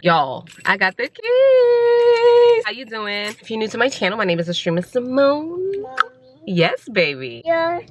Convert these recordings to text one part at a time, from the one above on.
Y'all, I got the keys. How you doing? If you're new to my channel, my name is Astrema Mommy. Yes, baby. You're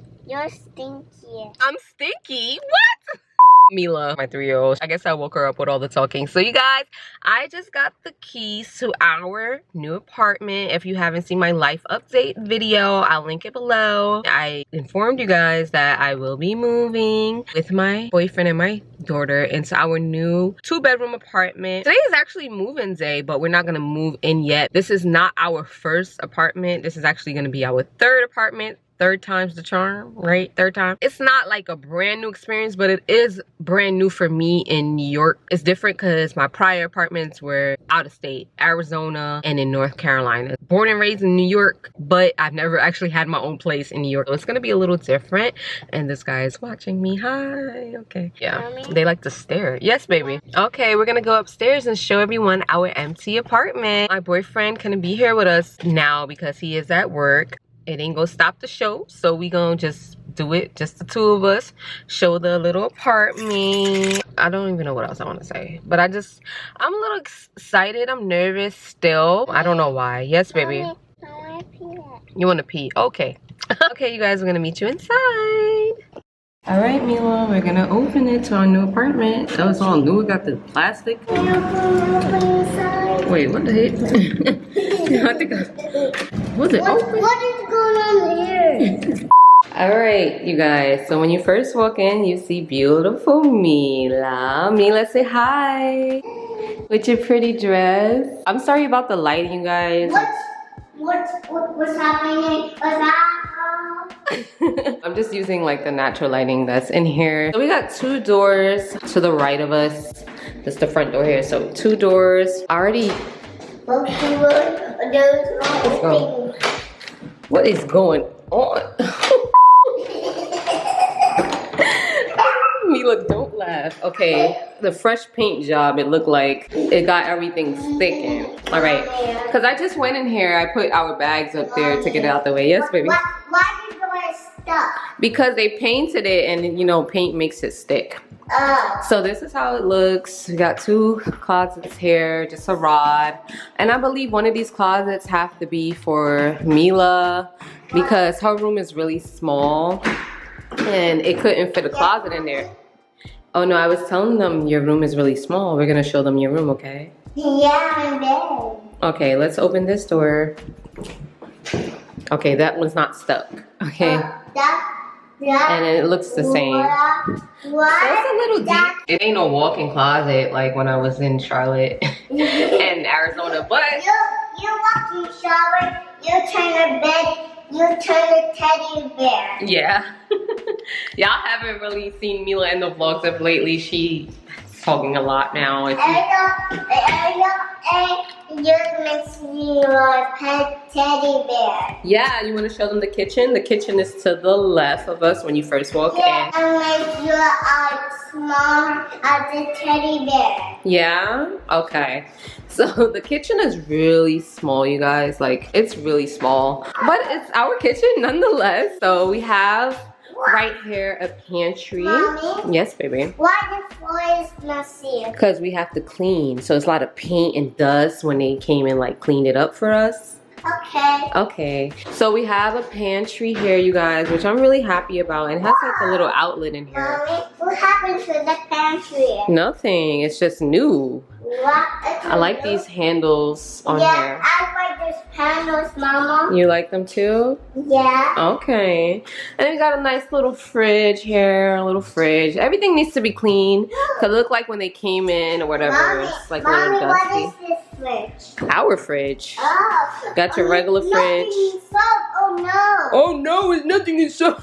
stinky. I'm stinky? What? Mila, my 3-year-old. I guess I woke her up with all the talking. So you guys, I just got the keys to our new apartment. If you haven't seen my life update video, I'll link it below. I informed you guys that I will be moving with my boyfriend and my daughter into our new 2-bedroom apartment. Today is actually move-in day, but we're not gonna move in yet. This is not our first apartment. This is actually gonna be our 3rd apartment. 3rd time's the charm, right? 3rd time. It's not like a brand new experience, but it is brand new for me in New York. It's different because my prior apartments were out of state, Arizona and in North Carolina. Born and raised in New York, but I've never actually had my own place in New York. So it's gonna be a little different. And this guy is watching me. Hi, okay. Yeah, Mommy? they like to stare. Yes, baby. Okay, we're gonna go upstairs and show everyone our empty apartment. My boyfriend couldn't be here with us now because he is at work. It ain't gonna stop the show, so we gonna just do it, just the 2 of us, show the little apartment. I don't even know what else I want to say, but I'm a little excited. I'm nervous still. I don't know why. Yes, baby. Mommy, I want to pee. You want to pee? Okay. Okay, you guys, we're gonna meet you inside. All right, Mila, we're gonna open it to our new apartment. That was all new. We got the plastic. Wait, what the heck? I think was it open? What is going on here? All right, you guys. So when you first walk in, you see beautiful Mila. Mila, say hi with your pretty dress. I'm sorry about the lighting, you guys. What's happening? What's happening? I'm just using like the natural lighting that's in here. So we got 2 doors to the right of us. That's the front door here. So 2 doors. Already. What is going on? Mila, don't laugh. Okay, the fresh paint job, it looked like it got everything sticking. All right, because I just went in here, I put our bags up there to get it out the way. Yes, baby? Why did you want to stop? Because they painted it and, you know, paint makes it stick. Oh. So this is how it looks. We got 2 closets here, just a rod. And I believe one of these closets have to be for Mila because her room is really small and it couldn't fit a closet in there. Oh no, I was telling them your room is really small. We're gonna show them your room, okay? Yeah, I'm there. Okay, let's open this door. Okay, that one's not stuck. Okay. And it looks the same. So it's a little deep. It ain't no walk-in closet like when I was in Charlotte and Arizona, but you walk in the shower, you turn the bed, you turn the teddy bear. yeah. Y'all haven't really seen Mila in the vlogs of lately. She's talking a lot now. You're missing your pet teddy bear. Yeah, you want to show them the kitchen? The kitchen is to the left of us when you first walk in. And make you small as a teddy bear. Yeah? Okay. So the kitchen is really small, you guys. Like, it's really small. But it's our kitchen nonetheless. So we have right here a pantry. Mommy? Yes, baby. Why the floor is messy? Because we have to clean. So it's a lot of paint and dust when they came and like cleaned it up for us. Okay. Okay. So we have a pantry here, you guys, which I'm really happy about. And it has like a little outlet in here. Mommy, what happened to the pantry? Nothing. It's just new. What? I like these handles on yeah, here. I like these handles, Mama. You like them too? Yeah. Okay. And we got a nice little fridge here, a little fridge. Everything needs to be clean. Cause it looked like when they came in or whatever, Mommy, it's like a little Mommy, dusty. what is this fridge? Our fridge. Oh. Got your regular fridge. Nothing inside. Oh no. Oh no, it's nothing inside.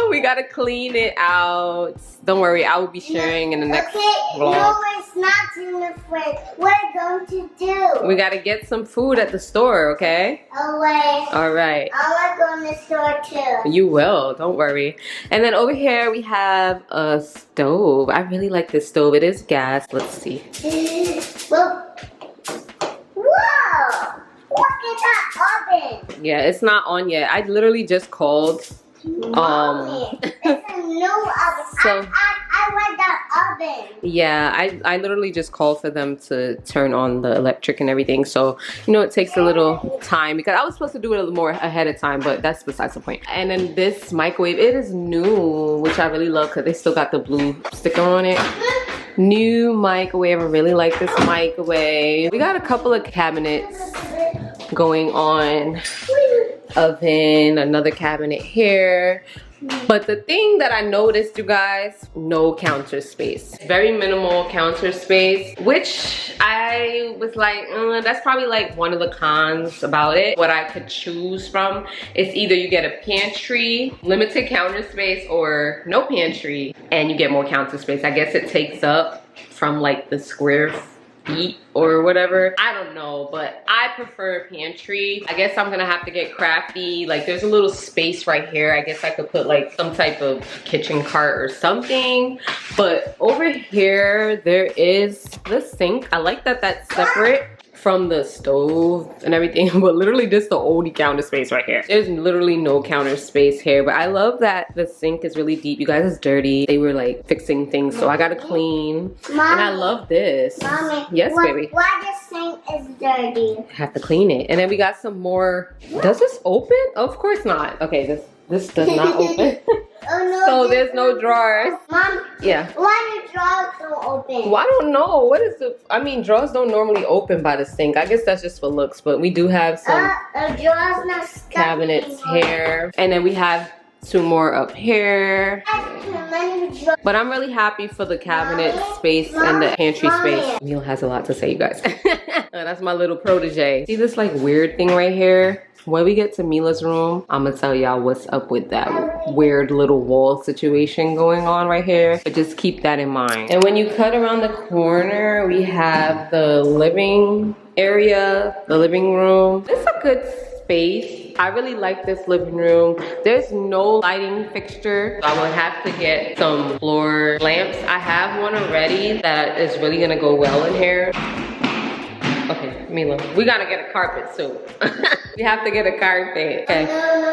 We gotta clean it out. Don't worry, I will be sharing in the next vlog. No, it's not in the fridge. What are we going to do? We gotta get some food at the store, okay? Oh wait. All right. I want to go in the store too. You will, don't worry. And then over here we have a stove. I really like this stove. It is gas. Let's see. Whoa! Look at that oven. Yeah, it's not on yet. I literally just called. Mommy, it's a new oven. So I like that open. Yeah, I literally just called for them to turn on the electric and everything. So, you know, it takes a little time because I was supposed to do it a little more ahead of time, but that's besides the point. And then this microwave, it is new, which I really love because they still got the blue sticker on it. New microwave. I really like this microwave. We got a couple of cabinets going on. Oven, another cabinet here. But the thing that I noticed, you guys, no counter space. Very minimal counter space, which I was like, that's probably like one of the cons about it. What I could choose from is either you get a pantry, limited counter space, or no pantry, and you get more counter space. I guess it takes up from like the square feet or whatever. I don't know, but I prefer pantry. I guess I'm gonna have to get crafty. Like there's a little space right here. I guess I could put like some type of kitchen cart or something. But over here, there is the sink. I like that that's separate from the stove and everything, but literally just the only counter space right here. There's literally no counter space here, but I love that the sink is really deep. You guys, it's dirty. They were like fixing things, so I gotta clean. Mommy, and I love this. Mommy, yes, baby. Why the sink is dirty? I have to clean it. And then we got some more. Does this open? Of course not. Okay, this does not open. Oh no. So there's no drawers. Mom. Yeah. Why the drawers don't open? Well, I don't know. What is the? I mean, drawers don't normally open by the sink. I guess that's just for looks, but we do have some drawers not stuck cabinets anymore. here, and then we have two more up here. But But I'm really happy for the cabinet space and the pantry space. Neil has a lot to say, you guys. That's my little protege. See this like weird thing right here? When we get to Mila's room, I'm gonna tell y'all what's up with that weird little wall situation going on right here. But just keep that in mind. And when you cut around the corner, we have the living area, the living room. It's a good space. I really like this living room. There's no lighting fixture. So I would have to get some floor lamps. I have one already that is really gonna go well in here. Okay, Mila, we gotta get a carpet soon. We have to get a carpet, okay?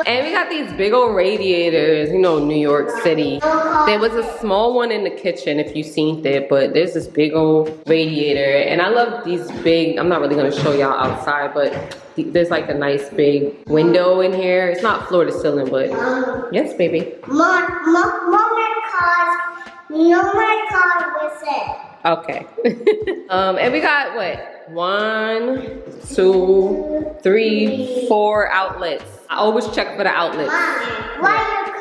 And we got these big old radiators, you know, New York City. There was a small one in the kitchen if you've seen it, but there's this big old radiator. And I love these big, I'm not really gonna show y'all outside, but there's like a nice big window in here. It's not floor to ceiling, but yes, baby. Mom, my car with it. Okay. And we got what? 1, 2, 3, 4 outlets. I always check for the outlets. Mommy, why are you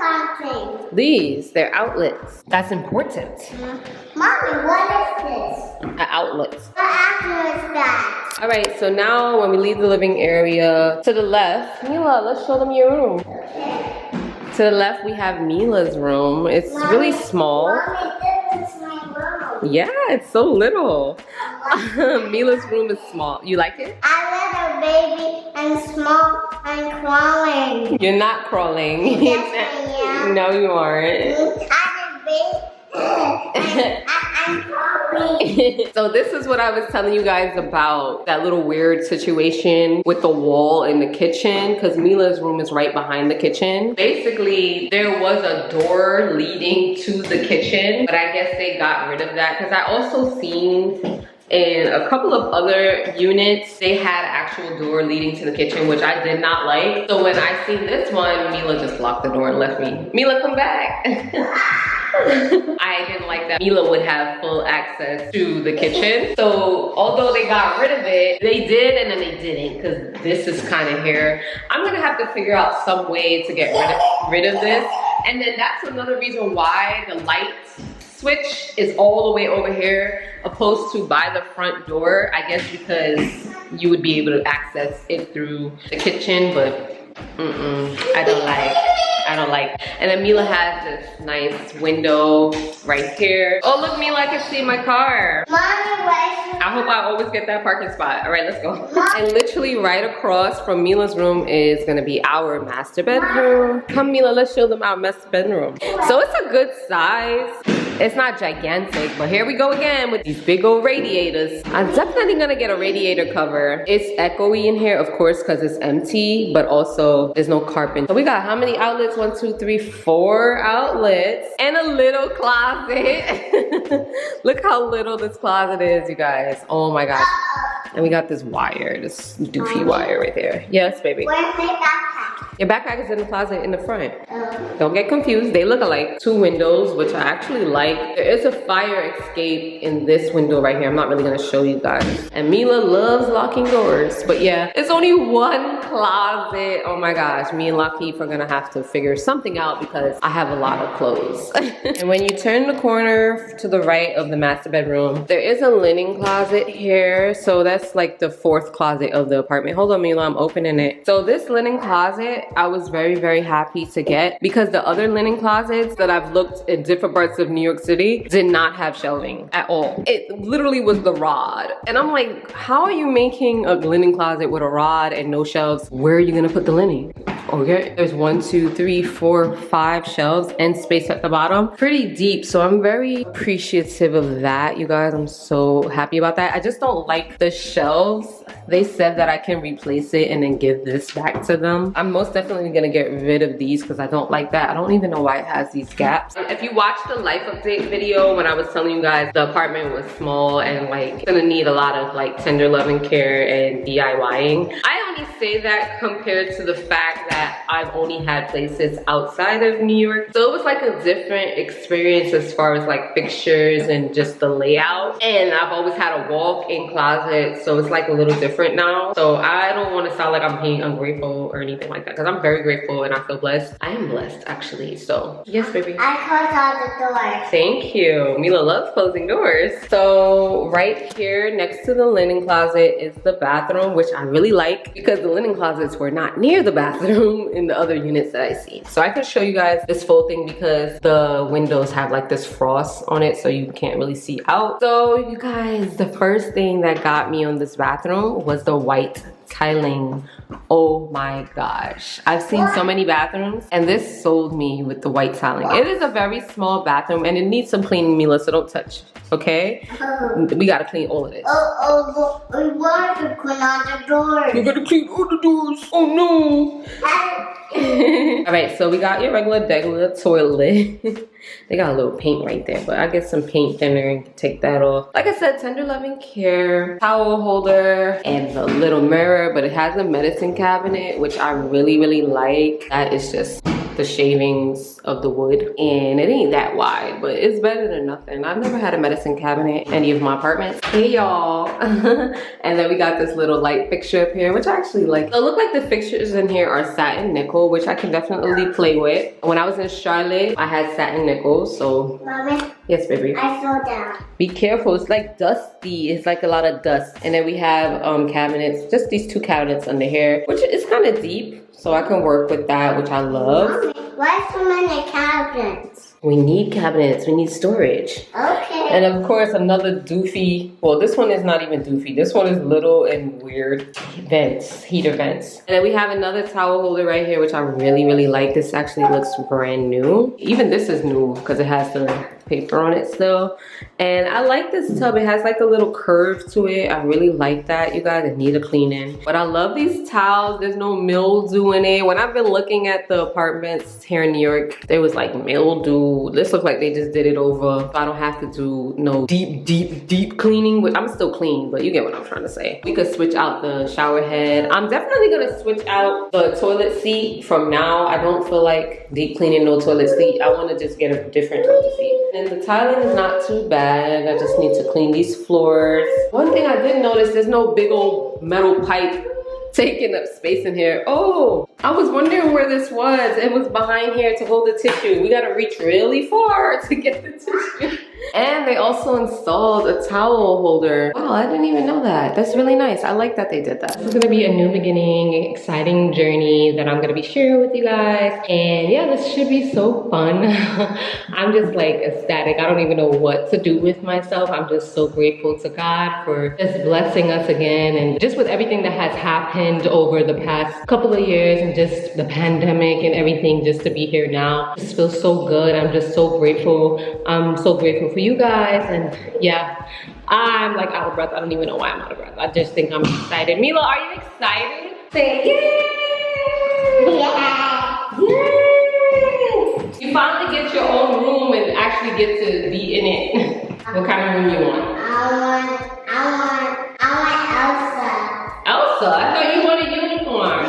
counting? These, they're outlets. That's important. Mommy, what is this? An outlet. What outlet is that? All right, so now when we leave the living area, to the left, Mila, let's show them your room. Okay. To the left, we have Mila's room. It's really small. Mommy, this is my room. Yeah, it's so little. Mila's room is small. You like it? I little baby and small and crawling. You're not crawling. Yes, I am. No, you aren't. I'm big. I'm crawling. So this is what I was telling you guys about that little weird situation with the wall in the kitchen, because Mila's room is right behind the kitchen. Basically, there was a door leading to the kitchen, but I guess they got rid of that because I also seen in a couple of other units, they had an actual door leading to the kitchen, which I did not like. So when I seen this one, Mila just locked the door and left me. Mila, come back. I didn't like that Mila would have full access to the kitchen. So although they got rid of it, they did and then they didn't, because this is kind of here. I'm gonna have to figure out some way to get rid of this. And then that's another reason why the light switch is all the way over here opposed to by the front door. I guess because you would be able to access it through the kitchen, but I don't like. And then Mila has this nice window right here. Oh look, Mila, I can see my car. I hope I always get that parking spot. All right, let's go. And literally right across from Mila's room is gonna be our master bedroom. Come Mila, let's show them our master bedroom. So it's a good size. It's not gigantic, but here we go again with these big old radiators. I'm definitely gonna get a radiator cover. It's echoey in here, of course, because it's empty, but also there's no carpet. So we got how many outlets? 1, 2, 3, 4 outlets and a little closet. Look how little this closet is, you guys. Oh my gosh. And we got this wire, this doofy wire right there. Yes, baby. Where's my backpack? Your backpack is in the closet in the front. Don't get confused. They look alike. 2 windows, which I actually like. There is a fire escape in this window right here. I'm not really gonna show you guys. And Mila loves locking doors. But yeah, it's only 1 closet. Oh my gosh, me and Lakeith are gonna have to figure something out because I have a lot of clothes. And when you turn the corner to the right of the master bedroom, there is a linen closet here. So that's like the 4th closet of the apartment. Hold on, Mila, I'm opening it. So this linen closet, I was very, very happy to get because the other linen closets that I've looked in different parts of New York City did not have shelving at all. It literally was the rod. And I'm like, how are you making a linen closet with a rod and no shelves? Where are you gonna put the linen? Okay, there's 1, 2, 3, 4, 5 shelves and space at the bottom. Pretty deep, so I'm very appreciative of that, you guys. I'm so happy about that. I just don't like the shelves. They said that I can replace it and then give this back to them. I'm most definitely gonna get rid of these because I don't like that. I don't even know why it has these gaps. If you watched the life update video when I was telling you guys the apartment was small and like gonna need a lot of like tender loving care and DIYing, I only say that compared to the fact that I've only had places outside of New York. So it was like a different experience as far as like fixtures and just the layout. And I've always had a walk-in closet, so it's like a little different now. So I don't want to sound like I'm being ungrateful or anything like that because I'm very grateful and I feel blessed. I am blessed actually, so yes, baby. I closed all the doors. Thank you. Mila loves closing doors. So right here next to the linen closet is the bathroom, which I really like because the linen closets were not near the bathroom in the other units that I see. So I can show you guys this full thing because the windows have like this frost on it so you can't really see out. So you guys, the first thing that got me on this bathroom was the white tiling. Oh my gosh, I've seen so many bathrooms and this sold me with the white tiling. It is a very small bathroom and it needs some cleaning, Mila, so don't touch, okay? We gotta clean all of this. We want to clean all the doors. You gotta clean all the doors. Oh no. All right, so we got your regular toilet. They got a little paint right there, but I get some paint thinner and take that off. Like I said, tender loving care, towel holder, and the little mirror, but it has a medicine cabinet, which I really, really like. That is just the shavings of the wood, and it ain't that wide, but it's better than nothing. I've never had a medicine cabinet in any of my apartments. Hey y'all. And then we got this little light fixture up here, which I actually like. So it look like the fixtures in here are satin nickel, which I can definitely play with. When I was in Charlotte, I had satin nickel, so. Mommy? Yes, baby. I fell down. Be careful, it's like dusty. It's like a lot of dust. And then we have cabinets, just these 2 cabinets under here, which is kind of deep. So I can work with that, which I love. Mommy, why so many cabinets? We need cabinets, we need storage. Okay. And of course, another doofy, well, this one is not even doofy. This one is little and weird vents, heater vents. And then we have another towel holder right here, which I really, really like. This actually looks brand new. Even this is new because it has the paper on it still. And I like this tub. It has like a little curve to it. I really like that, you guys. It need a cleaning. But I love these towels. There's no mildew in it. When I've been looking at the apartments here in New York, there was like mildew. This looks like they just did it over. So I don't have to do no deep cleaning. Which I'm still clean, but you get what I'm trying to say. We could switch out the shower head. I'm definitely gonna switch out the toilet seat from now. I don't feel like deep cleaning no toilet seat. I want to just get a different toilet seat. And the tiling is not too bad. I just need to clean these floors. One thing I did notice, there's no big old metal pipe taking up space in here. Oh, I was wondering where this was. It was behind here to hold the tissue. We gotta reach really far to get the tissue. And they also installed a towel holder. Wow, I didn't even know that. That's really nice. I like that they did that. This is gonna be a new beginning, exciting journey that I'm gonna be sharing with you guys. And yeah, this should be so fun. I'm just like ecstatic. I don't even know what to do with myself. I'm just so grateful to God for just blessing us again. And just with everything that has happened over the past couple of years and just the pandemic and everything, just to be here now. This feels so good. I'm just so grateful. I'm so grateful for you guys. And yeah, I'm like out of breath. I don't even know why I'm out of breath. I just think I'm excited. Mila, are you excited? Say yay! Yeah. Yay! You finally get your own room and actually get to be in it. What kind of room you want? I want Elsa. Elsa? I thought you wanted a unicorn.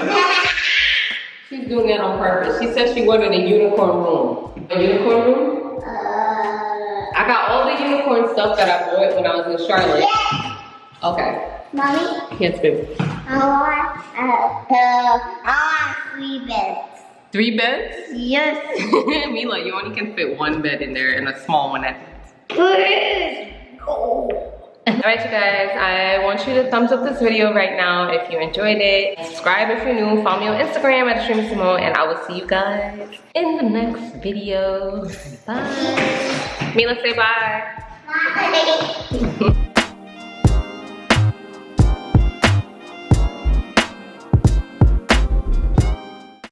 She's doing that on purpose. She said she wanted a unicorn room. A unicorn room? I got all the unicorn stuff that I bought when I was in Charlotte. Yes. Okay. Mommy? Yes, baby. I want 3 beds. 3 beds? Yes. Mila, you only can fit 1 bed in there and a small one at that. Please. Alright you guys, I want you to thumbs up this video right now if you enjoyed it. Subscribe if you're new. Follow me on Instagram at astremasimone, and I will see you guys in the next video. Bye. Mila, say bye. Bye.